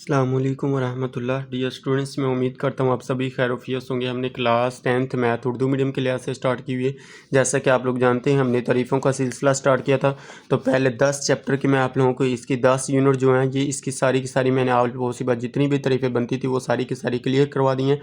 अस्सलामुअलैकुम वरहमतुल्लाह। Dear students, मैं उम्मीद करता हूँ आप सभी खैरियत होंगे। हमने class 10th math Urdu medium के लिहाज से स्टार्ट की हुई है। जैसा कि आप लोग जानते हैं, हमने तारीफ़ों का सिलसिला स्टार्ट किया था। तो पहले 10 चैप्टर की मैं आप लोगों को इसकी 10 यूनिट जो हैं ये इसकी सारी की सारी मैंने आप लोगों से जितनी भी तारीफ़ें बनती थी वो सारी की सारी क्लियर करवा दी हैं।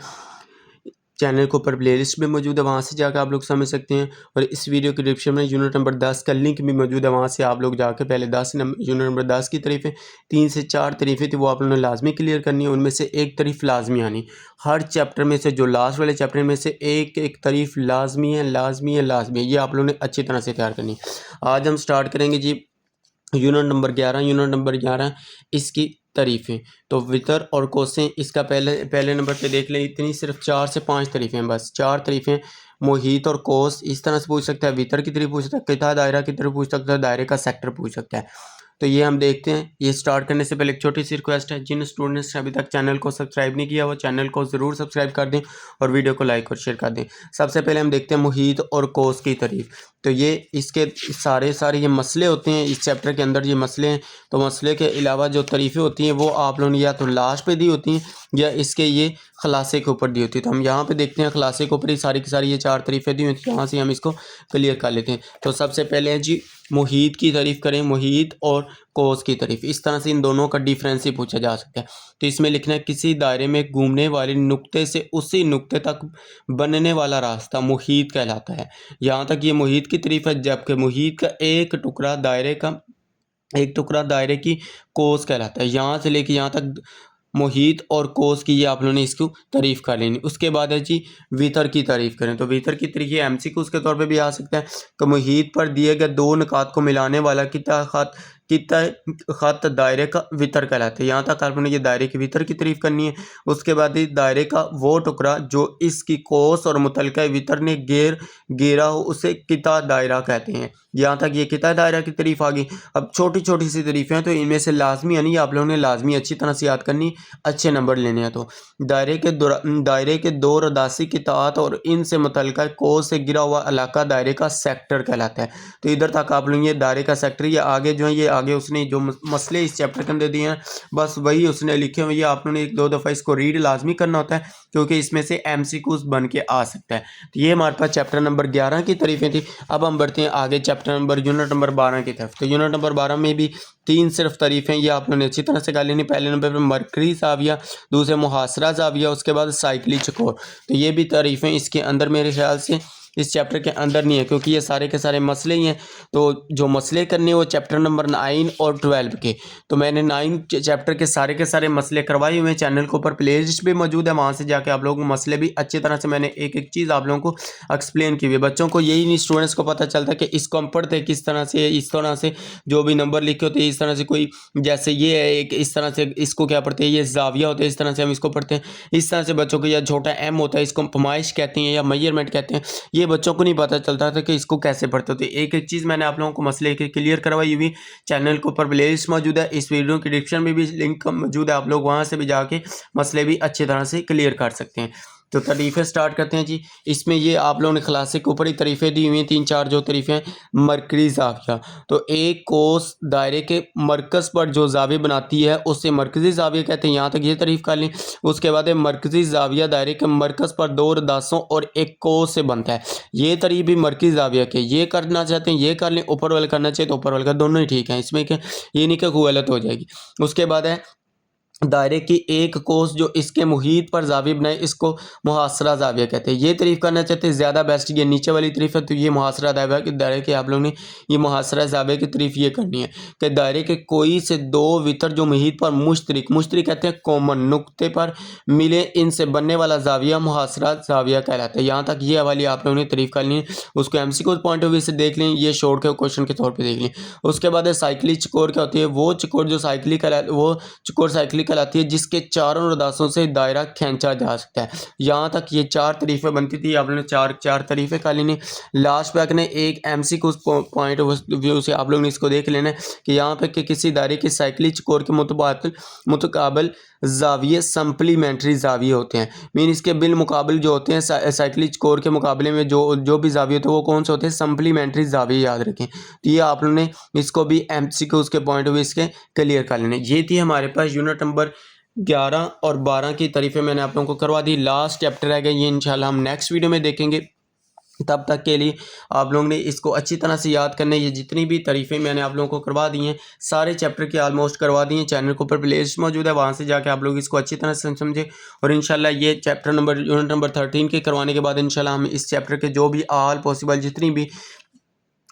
चैनल के ऊपर प्लेलिस्ट भी मौजूद है, वहाँ से जाकर आप लोग समझ सकते हैं। और इस वीडियो के डिस्क्रिप्शन में यूनिट नंबर 10 का लिंक भी मौजूद है, वहाँ से आप लोग जाकर पहले यूनिट नंबर 10 की तारीफ़ें 3 से 4 तारीफ़ें थी वो आप लोगों ने लाजमी क्लियर करनी है। उनमें से एक तारीफ़ लाजमी आनी, हर चैप्टर में से जो लास्ट वाले चैप्टर में से एक एक तारीफ़ लाजमी है, लाजमी है, लाजमी है। ये आप लोगों ने अच्छी तरह से तैयार करनी। आज हम स्टार्ट करेंगे जी यूनिट नंबर 11। यूनिट नंबर 11 इसकी तारीफ़ें। तो वितर और कोसें इसका पहले नंबर पे देख लें। इतनी सिर्फ 4 से 5 तारीफ़ें हैं, बस 4 तारीफ़ें। मुहीत और कोस इस तरह से पूछ सकता है, वितर की तरफ पूछ सकता है, किता दायरा की तरफ पूछ सकता है, दायरे का सेक्टर पूछ सकता है। तो ये हम देखते हैं। ये स्टार्ट करने से पहले एक छोटी सी रिक्वेस्ट है, जिन स्टूडेंट्स ने अभी तक चैनल को सब्सक्राइब नहीं किया वो चैनल को ज़रूर सब्सक्राइब कर दें और वीडियो को लाइक और शेयर कर दें। सबसे पहले हम देखते हैं मुहीत और कोस की तारीफ़। तो ये इसके सारे ये मसले होते हैं, इस चैप्टर के अंदर ये मसले हैं। तो मसले के अलावा जो तारीफ़ें होती हैं वो आप लोगों ने या तो लास्ट पे दी होती हैं या इसके ये खुलासे के ऊपर दी होती है। तो हम यहाँ पे देखते हैं खुलासे के ऊपर ही सारी की सारी ये 4 तारीफ़ें दी हुई थी, यहाँ से हम इसको क्लियर कर लेते हैं। तो सबसे पहले है जी मुहीत की तारीफ़ करें, मुहीत और कोस की तारीफ़। इस तरह से इन दोनों का डिफरेंस ही पूछा जा सकता है। तो इसमें लिखना है, किसी दायरे में घूमने वाले नुक्ते से उसी नुक्ते तक बनने वाला रास्ता मुहीत कहलाता है। यहाँ तक ये मुहीत की तारीफ़ है, जबकि मुहीत का एक टुकड़ा दायरे की कोस कहलाता है। यहाँ से लेके यहाँ तक मुहीत और कोस की ये आप लोगों ने इसको तारीफ़ कर लेनी। उसके बाद है जी वितर की तारीफ़ करें। तो वितर की तारीफ़ ये MCQ के तौर पे भी आ सकता है कि मुहीत पर दिए गए दो निकात को मिलाने वाला कितना ख़त दायरे का वितर कहलाता है। यहाँ तक आप लोगों ने ये दायरे के वितर की तारीफ़ करनी है। उसके बाद ही दायरे का वो टुकड़ा जो इसकी कोस और मुतलका वितर ने घेरा हो उसे किता दायरा कहते हैं। यहाँ तक ये किता दायरा की तारीफ़ आ गई। अब छोटी छोटी सी तारीफ़ें हैं, तो इनमें से लाजमी यानी आप लोगों ने लाजमी अच्छी तरह से याद करनी, अच्छे नंबर लेने हैं। तो दायरे के दो रदासी कितात और इनसे मुतलका कोस से गिरा हुआ इलाका दायरे का सेक्टर कहलाता है। तो इधर तक आप लोग ये दायरे का सेक्टर, ये आगे जो है ये आगे उसने जो मसले इस चैप्टर के अंदर दिए हैं बस वही उसने लिखे हुए। ये आप लोगों ने 1-2 दफ़ा इसको रीड लाजमी करना होता है क्योंकि इसमें से MCQs बन के आ सकता है। तो ये हमारे पास चैप्टर नंबर 11 की तारीफ़ें थी। अब हम बढ़ते हैं आगे यूनिट नंबर 12 की तरफ। तो यूनिट नंबर 12 में भी 3 सिर्फ तारीफ़ें ये आप लोगों ने अच्छी तरह से कर लेनी। पहले नंबर पर मरकरी ज़ाविया, दूसरे मुहासरा ज़ाविया, उसके बाद साइकिली चकोर। तो ये भी तारीफ़ें इसके अंदर मेरे ख्याल से इस चैप्टर के अंदर नहीं है क्योंकि ये सारे के सारे मसले ही हैं। तो जो मसले करने हैं वो चैप्टर नंबर 9 और 12 के। तो मैंने 9 चैप्टर के सारे मसले करवाए हुए हैं। चैनल के ऊपर प्लेलिस्ट भी मौजूद है, वहाँ से जाके आप लोगों को मसले भी अच्छी तरह से मैंने एक एक चीज़ आप लोगों को एक्सप्लेन की हुई है। बच्चों को यही नहीं, स्टूडेंट्स को पता चलता कि इसको हम पढ़ते किस तरह से, इस तरह से जो भी नंबर लिखे होते हैं इस तरह से, कोई जैसे ये है एक इस तरह से इसको क्या पढ़ते हैं, ये जाविया होता है, इस तरह से हम इसको पढ़ते हैं। इस तरह से बच्चों को या छोटा M होता है इसको पमाइश कहते हैं या मेजरमेंट कहते हैं। ये बच्चों को नहीं पता चलता था कि इसको कैसे पढ़ते होते। एक एक चीज़ मैंने आप लोगों को मसले के क्लियर करवाई हुई। चैनल के ऊपर प्लेलिस्ट मौजूद है, इस वीडियो की डिस्क्रिप्शन में भी लिंक मौजूद है, आप लोग वहाँ से भी जाके मसले भी अच्छी तरह से क्लियर कर सकते हैं। तो तारीफ़ें स्टार्ट करते हैं जी। इसमें ये आप लोगों ने खलासे के ऊपर ही तारीफ़ें दी हुई हैं, 3-4 जो तारीफ़ें मरकरी ज़ाविया। तो एक कोस दायरे के मरकज़ पर जो ज़ाविया बनाती है उसे मरकज़ी ज़ाविया कहते हैं। यहाँ तक ये तारीफ़ कर लें। उसके बाद मरकज़ी ज़ाविया दायरे के मरकज़ पर 2 रदासों और एक कोस से बनता है। ये तारीफ़ भी मरकज़ी ज़ाविया के, ये करना चाहते हैं ये कर लें, ऊपर वाला करना चाहिए तो ऊपर वाला का, दोनों ही ठीक है इसमें क्या, ये नहीं कि कोई गलत हो जाएगी। उसके बाद है दायरे की एक कोस जो इसके मुहीत पर ज़ाविया बनाए इसको मुहासरा ज़ाविया कहते हैं। ये तारीफ़ करना चाहते हैं ज़्यादा बेस्ट, ये नीचे वाली तारीफ़ है तो ये मुहासरा दायरे के आप लोगों ने ये मुहासरा ज़ाविया की तारीफ़ ये करनी है कि दायरे के कोई से 2 वितर जो मुहीत पर मुश्तरिक कहते हैं कॉमन नुक्ते पर मिले, इनसे बनने वाला ज़ाविया मुहासरा ज़ाविया कहलाता है। यहाँ तक ये वाली आप लोगों ने तारीफ़ करनी है। उसको MCQ पॉइंट ऑफ व्यू से देख लें, ये शॉर्ट के क्वेश्चन के तौर पर देख लें। उसके बाद साइकिली चकोर क्या होती है, वो चकोर जो साइकिली कहलाती है जिसके चारों रदासों से दायरा खींचा जा सकता है। यहाँ तक ये 4 तारीफ़ें बनती थी, आपने चार तारीफ़ें कर लेनी। लास्ट पे आके एक MCQ पॉइंट व्यू से आप लोग ने इसको देख लेना है कि यहाँ पे कि किसी दायरे की साइकिली चकोर के मुतकाबिल ज़ाविये सप्लीमेंट्री ज़ाविये होते हैं। मीन इसके बिल मुकाबिल जो होते हैं साइकिली चकोर के मुकाबले में जो भी ज़ाविये होते हैं वो कौन से होते हैं, सप्लीमेंट्री ज़ाविये, याद रखें। तो ये आप लोगों ने इसको भी MCQ के पॉइंट ऑफ व्यू इसके क्लियर कर लेने। ये थी हमारे पास यूनिट नंबर 11 और 12 की तारीफ़ें मैंने आप लोगों को करवा दी। लास्ट चैप्टर रह गया, ये इंशाल्लाह हम नेक्स्ट वीडियो में देखेंगे। तब तक के लिए आप लोगों ने इसको अच्छी तरह से याद करना है। ये जितनी भी तारीफ़ें मैंने आप लोगों को करवा दी हैं, सारे चैप्टर की ऑलमोस्ट करवा दी हैं। चैनल के ऊपर प्लेलिस्ट मौजूद है, वहाँ से जाके आप लोग इसको अच्छी तरह से समझें। और इंशाल्लाह ये यूनिट नंबर 13 के करवाने के बाद इंशाल्लाह हम इस चैप्टर के जो भी ऑल पॉसिबल जितनी भी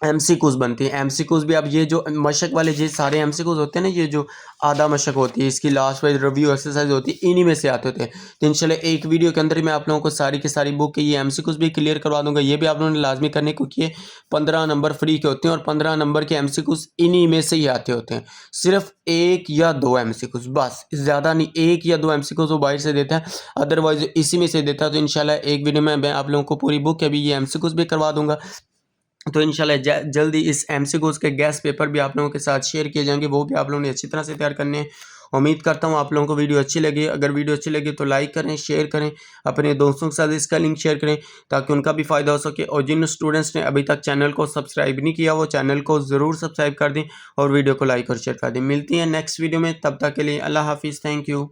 एमसीक्यूज बनती हैं, एमसीक्यूज भी अब ये जो मशक वाले ये सारे एमसीक्यूज होते हैं ना, ये जो आधा मशक होती है, इसकी लास्ट वाइज रिव्यू एक्सरसाइज होती है, इन्हीं में से आते होते हैं। तो इंशाल्लाह एक वीडियो के अंदर ही मैं आप लोगों को सारी की सारी बुक के ये एमसीक्यूज भी क्लियर करवा दूंगा। ये भी आप लोगों ने लाजमी करने को किए। 15 नंबर फ्री के होते हैं और 15 नंबर के एमसीक्यूज इन्हीं में से ही आते होते हैं। सिर्फ 1 या 2 एमसीक्यूज, बस ज़्यादा नहीं, 1 या 2 एमसीक्यूज वो बाहर से देता है, अदरवाइज इसी में से देता है। तो इंशाल्लाह एक वीडियो में मैं आप लोगों को पूरी बुक के भी ये एमसीक्यूज भी करवा दूंगा। तो इंशाल्लाह जल्दी इस एमसीक्यूज के गेस्ट पेपर भी आप लोगों के साथ शेयर किए जाएंगे, वो भी आप लोगों ने अच्छी तरह से तैयार करने हैं। उम्मीद करता हूँ आप लोगों को वीडियो अच्छी लगी। अगर वीडियो अच्छी लगी तो लाइक करें, शेयर करें, अपने दोस्तों के साथ इसका लिंक शेयर करें ताकि उनका भी फ़ायदा हो सके। और जिन स्टूडेंट्स ने अभी तक चैनल को सब्सक्राइब नहीं किया वो चैनल को ज़रूर सब्सक्राइब कर दें और वीडियो को लाइक और शेयर कर दें। मिलती हैं नेक्स्ट वीडियो में, तब तक के लिए अल्लाह हाफिज़, थैंक यू।